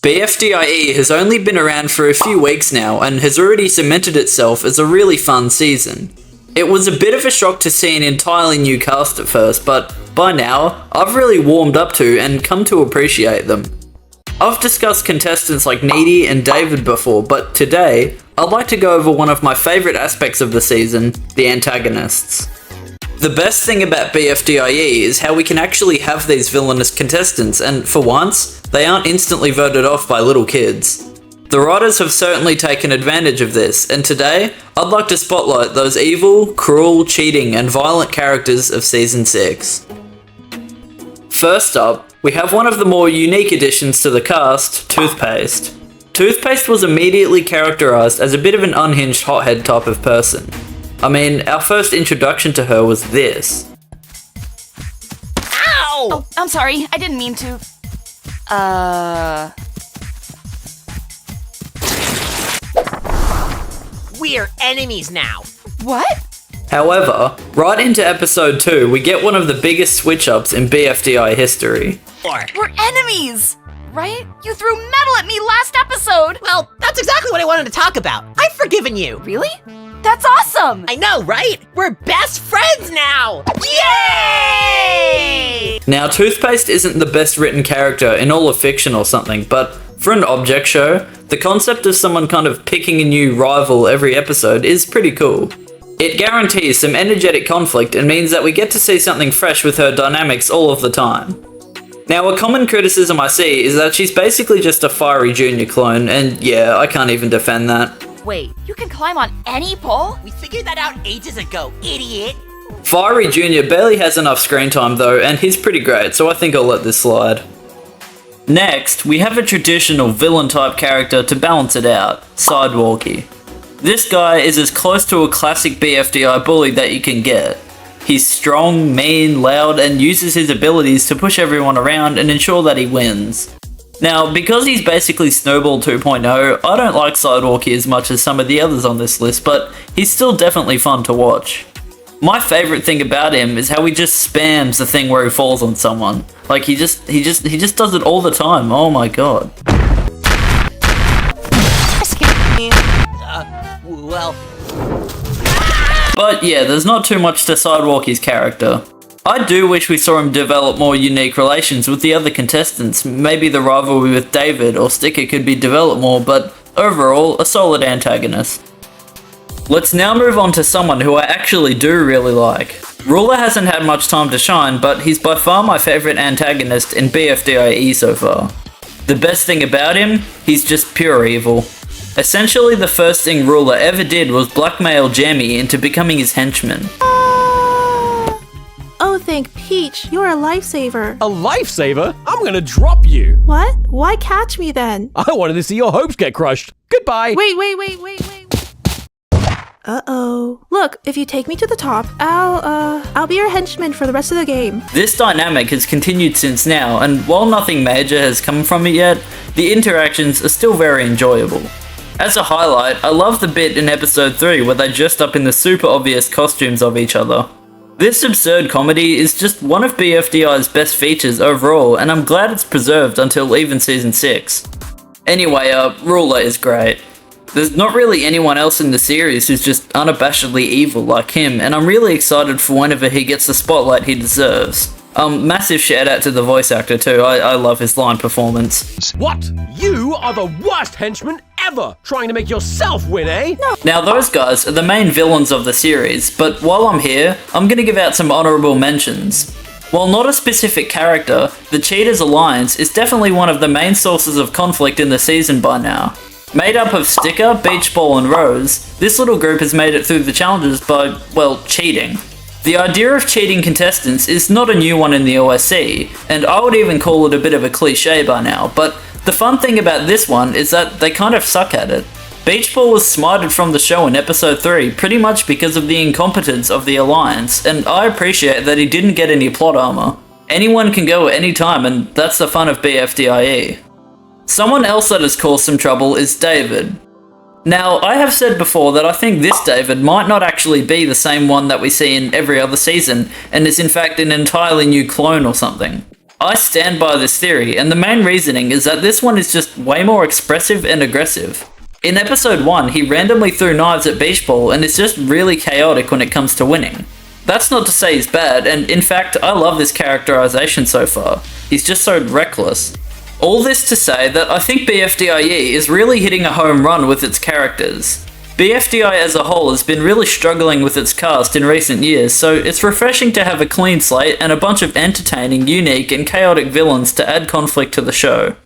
BFDIE has only been around for a few weeks now and has already cemented itself as a really fun season. It was a bit of a shock to see an entirely new cast at first, but by now, I've really warmed up to and come to appreciate them. I've discussed contestants like Needy and David before, but today, I'd like to go over one of my favourite aspects of the season, the antagonists. The best thing about BFDIE is how we can actually have these villainous contestants, and for once, they aren't instantly voted off by little kids. The writers have certainly taken advantage of this, and today, I'd like to spotlight those evil, cruel, cheating, and violent characters of Season 6. First up, we have one of the more unique additions to the cast, Toothpaste. Toothpaste was immediately characterised as a bit of an unhinged hothead type of person. I mean, our first introduction to her was this. Ow! Oh, I'm sorry, I didn't mean to. We're enemies now. What? However, right into episode 2, we get one of the biggest switch-ups in BFDI history. We're enemies! Right? You threw metal at me last episode! Well, that's exactly what I wanted to talk about. I've forgiven you. Really? That's awesome! I know, right? We're best friends now! Yay! Now, Toothpaste isn't the best written character in all of fiction or something, but for an object show, the concept of someone kind of picking a new rival every episode is pretty cool. It guarantees some energetic conflict and means that we get to see something fresh with her dynamics all of the time. Now, a common criticism I see is that she's basically just a Fiery Jr. clone, and yeah, I can't even defend that. Wait, you can climb on any pole? We figured that out ages ago, idiot! Fiery Jr. barely has enough screen time though, and he's pretty great, so I think I'll let this slide. Next, we have a traditional villain type character to balance it out, Sidewalkie. This guy is as close to a classic BFDI bully that you can get. He's strong, mean, loud, and uses his abilities to push everyone around and ensure that he wins. Now, because he's basically Snowball 2.0, I don't like Sidewalkie as much as some of the others on this list, but he's still definitely fun to watch. My favourite thing about him is how he just spams the thing where he falls on someone. Like, he just does it all the time, oh my god. Well... But yeah, there's not too much to Sidewalkie's character. I do wish we saw him develop more unique relations with the other contestants. Maybe the rivalry with David or Sticker could be developed more, but overall, a solid antagonist. Let's now move on to someone who I actually do really like. Ruler hasn't had much time to shine, but he's by far my favourite antagonist in BFDIE so far. The best thing about him, he's just pure evil. Essentially, the first thing Ruler ever did was blackmail Jamie into becoming his henchman. Oh, thank Peach, you're a lifesaver. A lifesaver? I'm gonna drop you. What? Why catch me then? I wanted to see your hopes get crushed. Goodbye. Wait. Uh-oh. Look, if you take me to the top, I'll be your henchman for the rest of the game. This dynamic has continued since now, and while nothing major has come from it yet, the interactions are still very enjoyable. As a highlight, I love the bit in episode 3 where they dressed up in the super obvious costumes of each other. This absurd comedy is just one of BFDI's best features overall, and I'm glad it's preserved until even season 6. Anyway, Ruler is great. There's not really anyone else in the series who's just unabashedly evil like him, and I'm really excited for whenever he gets the spotlight he deserves. Massive shout out to the voice actor too, I love his line performance. What? You are the worst henchman ever, trying to make yourself win, eh? No. Now those guys are the main villains of the series, but while I'm here, I'm gonna give out some honourable mentions. While not a specific character, the Cheaters Alliance is definitely one of the main sources of conflict in the season by now. Made up of Sticker, Beach Ball and Rose, this little group has made it through the challenges by, well, cheating. The idea of cheating contestants is not a new one in the OSC, and I would even call it a bit of a cliche by now, but the fun thing about this one is that they kind of suck at it. Beach Ball was smited from the show in episode 3 pretty much because of the incompetence of the Alliance, and I appreciate that he didn't get any plot armor. Anyone can go at any time, and that's the fun of BFDIE. Someone else that has caused some trouble is David. Now, I have said before that I think this David might not actually be the same one that we see in every other season, and is in fact an entirely new clone or something. I stand by this theory, and the main reasoning is that this one is just way more expressive and aggressive. In episode 1, he randomly threw knives at Beach Ball and is just really chaotic when it comes to winning. That's not to say he's bad, and in fact, I love this characterization so far. He's just so reckless. All this to say that I think BFDIE is really hitting a home run with its characters. BFDI as a whole has been really struggling with its cast in recent years, so it's refreshing to have a clean slate and a bunch of entertaining, unique, and chaotic villains to add conflict to the show.